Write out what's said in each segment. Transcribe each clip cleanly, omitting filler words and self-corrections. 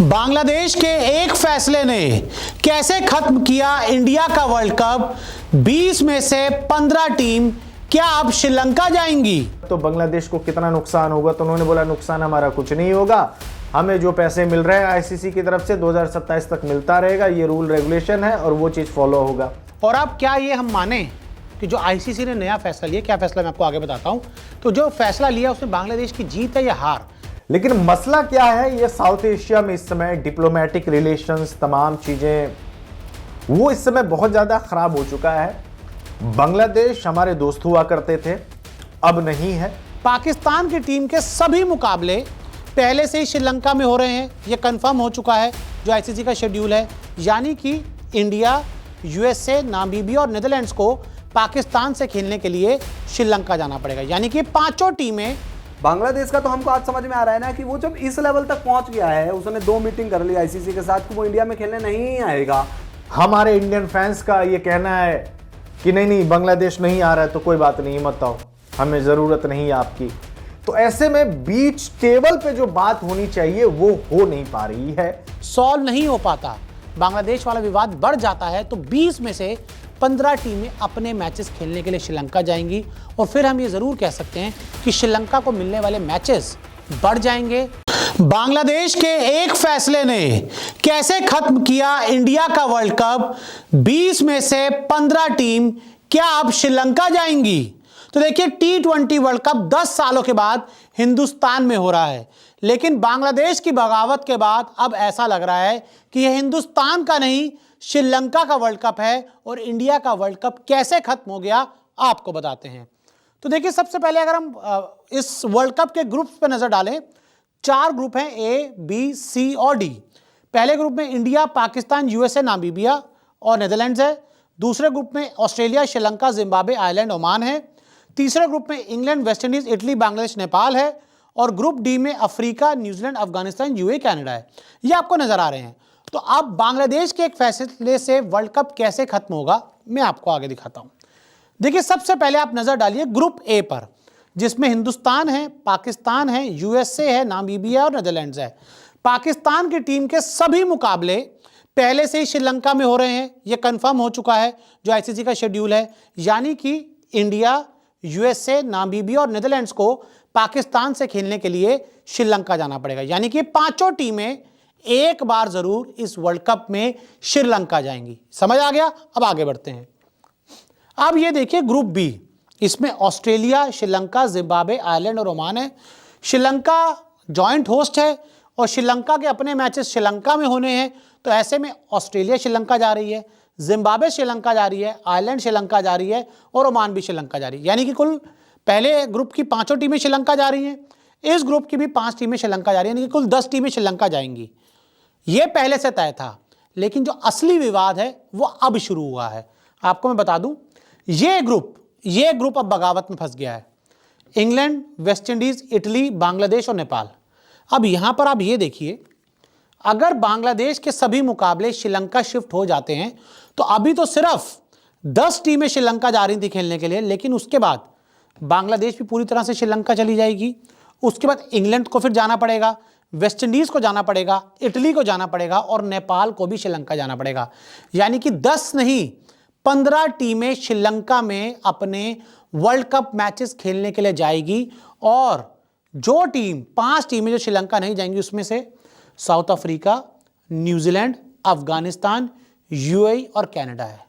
बांग्लादेश के एक फैसले ने कैसे खत्म किया इंडिया का वर्ल्ड कप। 20 में से 15 टीम क्या अब श्रीलंका जाएंगी? तो बांग्लादेश को कितना नुकसान होगा? तो उन्होंने बोला नुकसान हमारा कुछ नहीं होगा, हमें जो पैसे मिल रहे हैं आईसीसी की तरफ से 2027 तक मिलता रहेगा, ये रूल रेगुलेशन है और वो चीज़ फॉलो होगा। और अब क्या ये हम माने कि जो आईसीसी ने नया फैसला लिया, क्या फैसला मैं आपको आगे बताता हूं, तो जो फैसला लिया उसमें बांग्लादेश की जीत है या हार? लेकिन मसला क्या है, ये साउथ एशिया में इस समय डिप्लोमेटिक रिलेशंस तमाम चीज़ें वो इस समय बहुत ज़्यादा ख़राब हो चुका है। बांग्लादेश हमारे दोस्त हुआ करते थे, अब नहीं है। पाकिस्तान की टीम के सभी मुकाबले पहले से ही श्रीलंका में हो रहे हैं, ये कंफर्म हो चुका है जो आईसीसी का शेड्यूल है। यानी कि इंडिया, यूएसए, नामीबिया और नीदरलैंड्स को पाकिस्तान से खेलने के लिए श्रीलंका जाना पड़ेगा। यानी कि पांचों टीमें। बांग्लादेश का तो हमको आज समझ में आ रहा है ना कि वो जब इस लेवल तक पहुंच गया है, उसने 2 मीटिंग कर ली आईसीसी के साथ कि वो इंडिया में खेलने नहीं आएगा। हमारे इंडियन फैंस का ये कहना है कि नहीं बांग्लादेश नहीं आ रहा है तो कोई बात नहीं, मत आओ, हमें ज़रूरत नहीं है आपकी। तो ऐसे में बीच टेबल पे जो बात होनी चाहिए वो हो नहीं पा रही है, सॉल्व नहीं हो पाता। बांग्लादेश वाला विवाद बढ़ जाता है तो 20 में से 15 टीमें अपने मैचेस खेलने के लिए श्रीलंका जाएंगी। और फिर हम ये जरूर कह सकते हैं कि श्रीलंका को मिलने वाले मैचेस बढ़ जाएंगे। बांग्लादेश के एक फैसले ने कैसे खत्म किया इंडिया का वर्ल्ड कप। 20 में से 15 टीम क्या अब श्रीलंका जाएंगी? तो देखिए, T20 वर्ल्ड कप 10 सालों के बाद हिंदुस्तान में हो रहा है, लेकिन बांग्लादेश की बगावत के बाद अब ऐसा लग रहा है कि यह हिंदुस्तान का नहीं श्रीलंका का वर्ल्ड कप है। और इंडिया का वर्ल्ड कप कैसे खत्म हो गया आपको बताते हैं। तो देखिए, सबसे पहले अगर हम इस वर्ल्ड कप के ग्रुप्स पर नजर डालें, 4 ग्रुप हैं, ए, बी, सी और डी। पहले ग्रुप में इंडिया, पाकिस्तान, यूएसए, नामीबिया और नीदरलैंड्स है। दूसरे ग्रुप में Australia, Sri Lanka, Zimbabwe, Ireland, Oman है। तीसरे ग्रुप में England, West Indies, Italy, Bangladesh, Nepal है। और ग्रुप डी में Africa, New Zealand, Afghanistan, UAE, Canada है। ये आपको नजर आ रहे हैं। तो अब बांग्लादेश के एक फैसले से वर्ल्ड कप कैसे खत्म होगा मैं आपको आगे दिखाता हूं। देखिए, सबसे पहले आप नजर डालिए ग्रुप ए पर, जिसमें हिंदुस्तान है, पाकिस्तान है, यूएसए है, नामीबिया और नीदरलैंड्स है। पाकिस्तान की टीम के सभी मुकाबले पहले से ही श्रीलंका में हो रहे हैं, यह कंफर्म हो चुका है जो आईसीसी का शेड्यूल है। यानी कि इंडिया, यूएसए, नामीबिया और नीदरलैंड्स को पाकिस्तान से खेलने के लिए श्रीलंका जाना पड़ेगा। यानी कि पांचों टीमें एक बार जरूर इस वर्ल्ड कप में श्रीलंका जाएंगी। समझ आ गया? अब आगे बढ़ते हैं। अब ये देखिए ग्रुप बी, इसमें ऑस्ट्रेलिया, श्रीलंका, जिम्बाब्वे, आयरलैंड और ओमान है। श्रीलंका जॉइंट होस्ट है और श्रीलंका के अपने मैचेस श्रीलंका में होने हैं। तो ऐसे में ऑस्ट्रेलिया श्रीलंका जा रही है, जिम्बाब्वे श्रीलंका जा रही है, आयरलैंड श्रीलंका जा रही है और ओमान भी श्रीलंका जा रही है। यानी कि कुल पहले ग्रुप की 5 टीमें श्रीलंका जा रही हैं, इस ग्रुप की भी 5 टीमें श्रीलंका जा रही हैं, यानी कि कुल 10 टीमें श्रीलंका जाएंगी। ये पहले से तय था, लेकिन जो असली विवाद है वो अब शुरू हुआ है। आपको मैं बता दूं, ये ग्रुप अब बगावत में फंस गया है। England, West Indies, Italy, Bangladesh और नेपाल। अब यहां पर आप ये देखिए, अगर बांग्लादेश के सभी मुकाबले श्रीलंका शिफ्ट हो जाते हैं तो अभी तो सिर्फ 10 टीमें श्रीलंका जा रही थी खेलने के लिए, लेकिन उसके बाद बांग्लादेश भी पूरी तरह से श्रीलंका चली जाएगी। उसके बाद इंग्लैंड को फिर जाना पड़ेगा, वेस्ट इंडीज को जाना पड़ेगा, इटली को जाना पड़ेगा और नेपाल को भी श्रीलंका जाना पड़ेगा। यानी कि 10 नहीं 15 टीमें श्रीलंका में अपने वर्ल्ड कप मैचेस खेलने के लिए जाएगी। और जो टीम 5 टीमें जो श्रीलंका नहीं जाएंगी, उसमें से south Africa, New Zealand, Afghanistan, UAE और कनाडा है।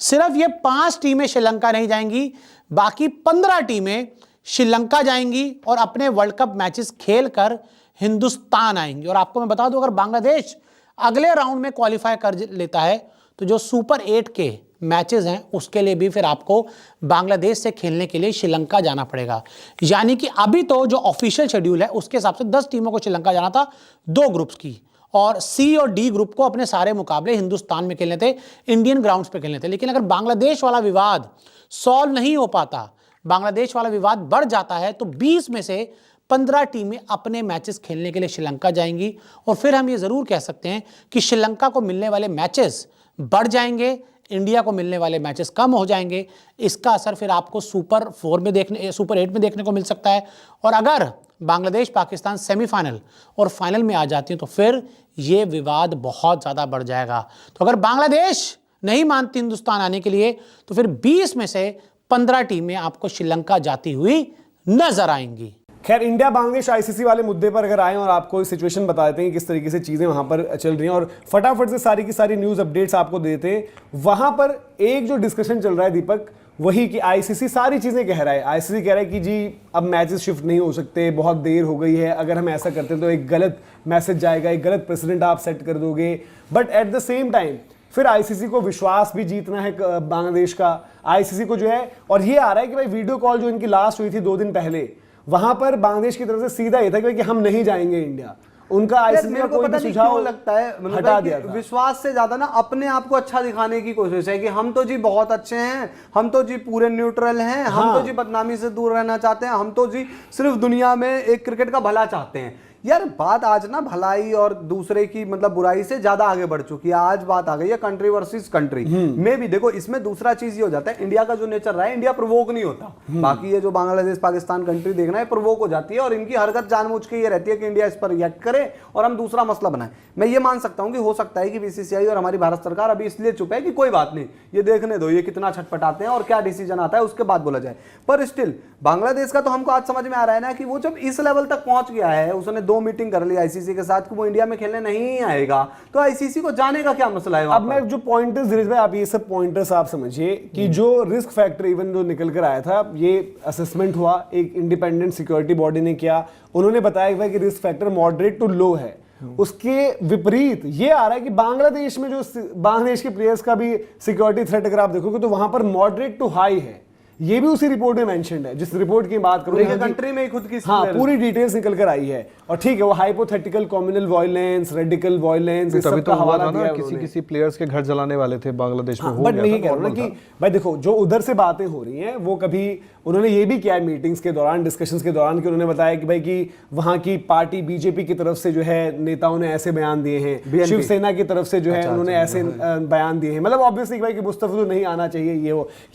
सिर्फ ये 5 टीमें श्रीलंका नहीं जाएंगी, बाकी 15 टीमें श्रीलंका जाएंगी और अपने वर्ल्ड कप मैचेस खेलकर हिंदुस्तान आएंगी। और आपको मैं बता दूं, अगर बांग्लादेश अगले राउंड में क्वालिफाई कर लेता है तो जो सुपर 8 के मैचेस हैं उसके लिए भी फिर आपको बांग्लादेश से खेलने के लिए श्रीलंका जाना पड़ेगा। यानी कि अभी तो जो ऑफिशियल शेड्यूल है उसके हिसाब से 10 टीमों को श्रीलंका जाना था, 2 ग्रुप्स की, और सी और डी ग्रुप को अपने सारे मुकाबले हिंदुस्तान में खेलने थे, इंडियन ग्राउंड्स पे खेलने थे। लेकिन अगर बांग्लादेश वाला विवाद सॉल्व नहीं हो पाता, बांग्लादेश वाला विवाद बढ़ जाता है, तो 20 में से 15 टीमें अपने मैचेस खेलने के लिए श्रीलंका जाएंगी। और फिर हम ये जरूर कह सकते हैं कि श्रीलंका को मिलने वाले मैचेस बढ़ जाएंगे, इंडिया को मिलने वाले मैचेस कम हो जाएंगे। इसका असर फिर आपको सुपर 8 में देखने को मिल सकता है। और अगर बांग्लादेश पाकिस्तान सेमीफाइनल और फाइनल में आ जाती है तो फिर ये विवाद बहुत ज़्यादा बढ़ जाएगा। तो अगर बांग्लादेश नहीं मानती हिंदुस्तान आने के लिए तो फिर 20 में से 15 टीमें आपको श्रीलंका जाती हुई नजर आएंगी। खैर, इंडिया बांग्लादेश आईसीसी वाले मुद्दे पर अगर आए और आपको सिचुएशन बता देते हैं किस तरीके से चीजें वहां पर चल रही हैं और फटाफट से सारी की सारी न्यूज अपडेट्स आपको देते हैं। वहां पर एक जो डिस्कशन चल रहा है दीपक, वही कि आईसीसी सारी चीजें कह रहा है। आईसीसी कह रहा है कि जी अब मैचेस शिफ्ट नहीं हो सकते, बहुत देर हो गई है, अगर हम ऐसा करते हैं तो एक गलत मैसेज जाएगा, एक गलत प्रेसिडेंट आप सेट कर दोगे। But at the same time फिर आईसीसी को विश्वास भी जीतना है बांग्लादेश का, आईसीसी को जो है। और ये आ रहा है कि भाई वीडियो कॉल जो इनकी लास्ट हुई थी 2 दिन पहले, वहां पर बांग्लादेश की तरफ से सीधा ये था कि हम नहीं जाएंगे इंडिया। उनका आईसीसी का कोई भी सुझाव लगता है हटा दिया था। विश्वास से ज्यादा ना अपने आप को अच्छा दिखाने की कोशिश है कि हम तो जी बहुत अच्छे हैं, हम तो जी पूरे न्यूट्रल हैं, हम तो जी बदनामी से दूर रहना चाहते हैं, हम तो जी सिर्फ दुनिया में एक क्रिकेट का भला चाहते हैं। यार बात आज ना भलाई और दूसरे की मतलब बुराई से ज्यादा आगे बढ़ चुकी है। आज बात आ गई है कंट्री वर्सेस कंट्री में भी। देखो इसमें दूसरा चीज ये हो जाता है, इंडिया का जो नेचर रहा है, इंडिया प्रवोक नहीं होता। बाकी ये जो बांग्लादेश पाकिस्तान कंट्री देखना है प्रवोक हो जाती है और इनकी हरकत जानबूझ के ये रहती है कि इंडिया इस पर रिएक्ट करे और हम दूसरा मसला बनाए। मैं ये मान सकता हूं कि हो सकता है कि बीसीसीआई और हमारी भारत सरकार अभी इसलिए चुप है कि कोई बात नहीं, ये देखने दो ये कितना छटपटाते हैं और क्या डिसीजन आता है उसके बाद बोला जाए। पर स्टिल बांग्लादेश का तो हमको आज समझ में आ रहा है ना कि वो जब इस लेवल तक पहुंच गया है, उसने 2 मीटिंग कर ली आईसीसी के साथ कि वो इंडिया में खेलने नहीं आएगा, तो आईसीसी को जाने का क्या मसला है? अब मैं जो पॉइंटर्स दिनेश भाई, आप ये सब पॉइंटर्स आप समझिए कि जो रिस्क फैक्टर इवन जो निकल कर आया था, ये असेसमेंट हुआ, एक इंडिपेंडेंट सिक्योरिटी बॉडी ने किया, उन्होंने बताया कि risk factor moderate to low है। उसके विपरीत ये आ रहा है कि बांग्लादेश में जो बांग्लादेश के प्लेयर्स का भी सिक्योरिटी थ्रेट अगर आप देखोगे तो वहां पर मॉडरेट टू हाई है। ये भी उसी रिपोर्ट में मेंशन्ड है, जिस रिपोर्ट की बात करूं कंट्री में खुद की पूरी डिटेल्स निकल कर आई है। और ठीक है, वो hypothetical communal violence, radical violence, इस सब का हवाला दिया है। किसी प्लेयर्स के घर जलाने वाले थे बांग्लादेश में, हो बट गया नहीं था, कह रहा कि भाई देखो जो उधर से बातें हो रही हैं वो कभी उन्होंने ये भी किया है मीटिंग्स के दौरान, डिस्कशंस के दौरान, कि उन्होंने बताया कि भाई कि वहां की पार्टी बीजेपी की तरफ से जो है नेताओं ने ऐसे बयान दिए हैं, शिवसेना की तरफ से जो है उन्होंने ऐसे बयान दिए हैं। मतलब ऑब्वियसली भाई कि मुस्तफा तो नहीं आना चाहिए,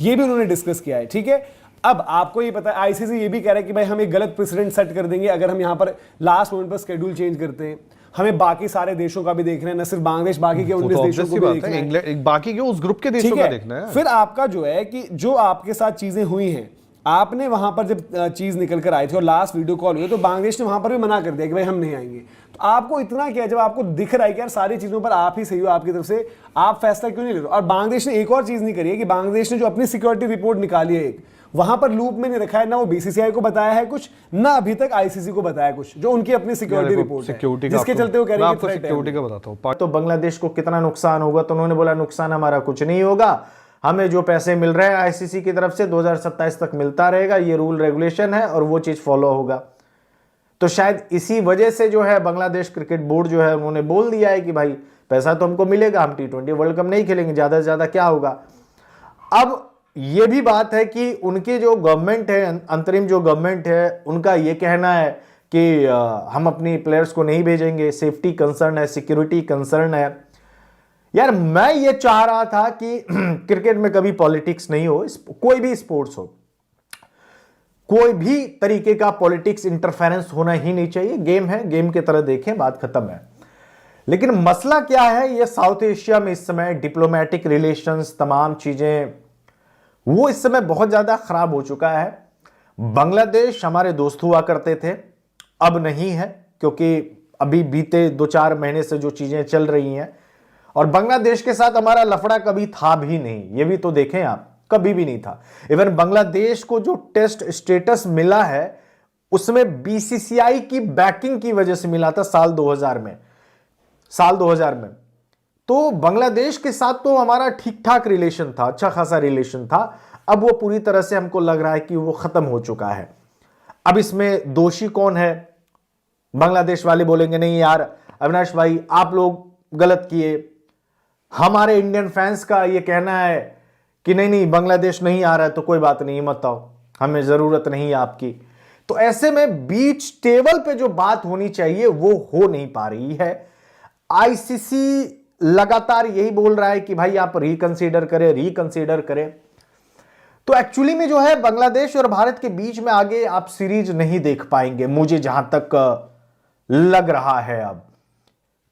ये भी उन्होंने डिस्कस किया है। ठीक है, अब आपको ये पता है आईसीसी ये भी कह रहा है कि भाई हम एक गलत प्रेसिडेंट सेट कर देंगे अगर हम यहाँ पर लास्ट मोमेंट पर शेड्यूल चेंज करते हैं। हमें बाकी सारे देशों का भी देखना है, न सिर्फ बांग्लादेश, बाकी के 19 देशों को भी देखना है, बाकी के उस ग्रुप के देशों का देखना है। फिर आपका जो है कि जो आपके साथ चीजें हुई हैं, आपने वहां पर जब चीज निकल कर आई थी और लास्ट वीडियो कॉल हुई तो बांग्लादेश ने वहां पर भी मना कर दिया कि भाई हम नहीं आएंगे। तो आपको इतना क्या, जब आपको दिख रहा है कि यार सारी चीजों पर आप ही सही हो, आपकी तरफ से आप फैसला क्यों नहीं ले रहे? और बांग्लादेश ने एक और चीज नहीं करी है कि बांग्लादेश ने जो अपनी सिक्योरिटी रिपोर्ट निकाली है एक, वहां पर लूप में नहीं रखा है, ना वो बीसीसीआई को बताया है कुछ, ना अभी तक आईसीसी को बताया कुछ, जो उनकी अपनी सिक्योरिटी रिपोर्ट है, जिसके चलते वो कह रहे हैं कि सिक्योरिटी का बताता हूं। तो बांग्लादेश को कितना नुकसान होगा, तो उन्होंने बोला नुकसान हमारा कुछ नहीं होगा, हमें जो पैसे मिल रहे हैं आईसीसी की तरफ से 2027 तक मिलता रहेगा, ये रूल रेगुलेशन है और वो चीज फॉलो होगा। तो शायद इसी वजह से जो है बांग्लादेश क्रिकेट बोर्ड जो है उन्होंने बोल दिया है कि भाई पैसा तो हमको मिलेगा, हम T20 वर्ल्ड कप नहीं खेलेंगे, ज्यादा से ज्यादा क्या होगा। अब ये भी बात है कि उनके जो गवर्नमेंट है, अंतरिम जो गवर्नमेंट है, उनका ये कहना है कि हम अपनी प्लेयर्स को नहीं भेजेंगे, सेफ्टी कंसर्न है, सिक्योरिटी कंसर्न है। यार मैं ये चाह रहा था कि क्रिकेट में कभी पॉलिटिक्स नहीं हो, कोई भी स्पोर्ट्स हो, कोई भी तरीके का पॉलिटिक्स इंटरफेरेंस होना ही नहीं चाहिए। गेम है, गेम की तरह देखें, बात खत्म है। लेकिन मसला क्या है, ये साउथ एशिया में इस समय डिप्लोमेटिक रिलेशंस, तमाम चीजें वो इस समय बहुत ज्यादा खराब हो चुका है। बांग्लादेश हमारे दोस्त हुआ करते थे, अब नहीं है, क्योंकि अभी बीते 2-4 महीने से जो चीजें चल रही हैं, और बांग्लादेश के साथ हमारा लफड़ा कभी था भी नहीं, ये भी तो देखें आप, कभी भी नहीं था। इवन बांग्लादेश को जो टेस्ट स्टेटस मिला है उसमें बीसीसीआई की बैकिंग की वजह से मिला था साल 2000 में। तो बांग्लादेश के साथ तो हमारा ठीक ठाक रिलेशन था, अच्छा खासा रिलेशन था। अब वो पूरी तरह से हमको लग रहा है कि वो खत्म हो चुका है। अब इसमें दोषी कौन है? बांग्लादेश वाले बोलेंगे नहीं यार अविनाश भाई आप लोग गलत किए, हमारे इंडियन फैंस का ये कहना है कि नहीं बांग्लादेश नहीं आ रहा है तो कोई बात नहीं, मत आओ, हमें जरूरत नहीं है आपकी। तो ऐसे में बीच टेबल पे जो बात होनी चाहिए वो हो नहीं पा रही है। आईसीसी लगातार यही बोल रहा है कि भाई आप रिकंसीडर करें। तो एक्चुअली में जो है बांग्लादेश और भारत के बीच में आगे आप सीरीज नहीं देख पाएंगे, मुझे जहां तक लग रहा है। अब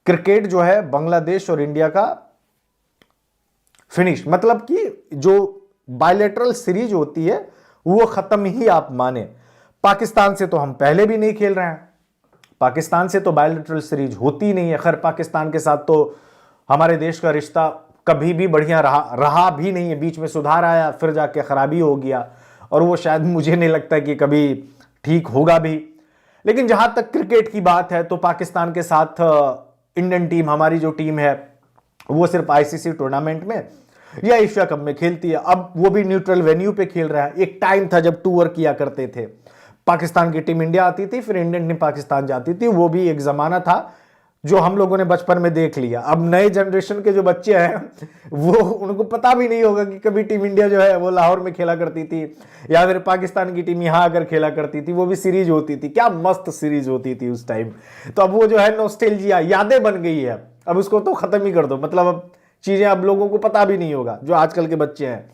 क्रिकेट जो है बांग्लादेश और इंडिया का फिनिश, मतलब कि जो बायलैटरल सीरीज होती है वो खत्म ही आप माने। पाकिस्तान से तो हम पहले भी नहीं खेल रहे हैं, पाकिस्तान से तो बायलैटरल सीरीज होती नहीं है। खैर पाकिस्तान के साथ तो हमारे देश का रिश्ता कभी भी बढ़िया रहा भी नहीं है, बीच में सुधार आया फिर जाके खराबी हो गया, और वो शायद मुझे नहीं लगता कि कभी ठीक होगा भी। लेकिन जहां तक क्रिकेट की बात है तो पाकिस्तान के साथ इंडियन टीम, हमारी जो टीम है वो सिर्फ आईसीसी टूर्नामेंट में या एशिया कप में खेलती है। अब वो भी न्यूट्रल वेन्यू पे खेल रहा है। एक टाइम था जब टूर किया करते थे, पाकिस्तान की टीम इंडिया आती थी, फिर इंडियन टीम पाकिस्तान जाती थी। वो भी एक जमाना था जो हम लोगों ने बचपन में देख लिया। अब नए जनरेशन के जो बच्चे हैं वो, उनको पता भी नहीं होगा कि कभी टीम इंडिया जो है वो लाहौर में खेला करती थी या फिर पाकिस्तान की टीम यहां अगर खेला करती थी, वो भी सीरीज होती थी। क्या मस्त सीरीज होती थी उस टाइम। तो अब वो जो है नॉस्टैल्जिया, यादें बन गई है, अब उसको तो खत्म ही कर दो। मतलब अब चीजें अब लोगों को पता भी नहीं होगा, जो आजकल के बच्चे हैं।